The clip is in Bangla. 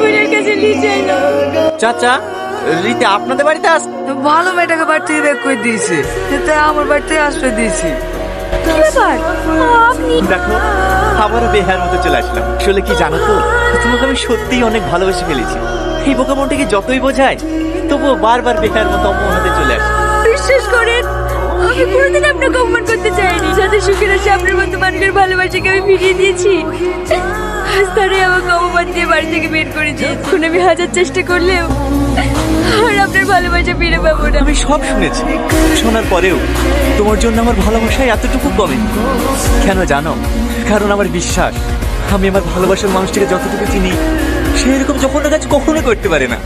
বোনের কাছে নিয়ে চাইলো। চাচা, রীতি আপনাদের বাড়িতে আস? ভালো মেয়েটাকে বাড়ি থেকে বের করে দিয়েছে, তাই আমার বাড়িতে আশ্রয় দিয়েছি। কি ব্যাপার আপনি? দেখো, আবারও বেহার মতো চলে আসলাম। আসলে কি জানো তো, তোমাকে আমি সত্যিই অনেক ভালোবেসে ফেলেছি। এই বোকা মনটাকে যতই বোঝায়, তবুও বারবার বেহার মতো অমতে চলে আসে। বিশ্বাস করেন, আমি কোনোদিন আপনাকে অপমান করতে চাইনি। যাদের সুখের আসে আপনার মতো মানুষের ভালোবাসাকে আমি ফিরিয়ে দিয়েছি, আজ তারাই আমাকে অপমান দিয়ে বাড়ি থেকে বের করে দিয়েছে। এখন আমি হাজার চেষ্টা করলেও আর আপনার ভালোবাসা ফিরে পাবো না। আমি সব শুনেছি, শোনার পরেও তোমার জন্য আমার ভালোবাসায় এতটুকু কমে। কেন জানো? কারণ আমার বিশ্বাস, আমি আমার ভালোবাসার মানুষটিকে যতটুকু চিনি, সে এরকম যখন কাজ কখনো করতে পারে না।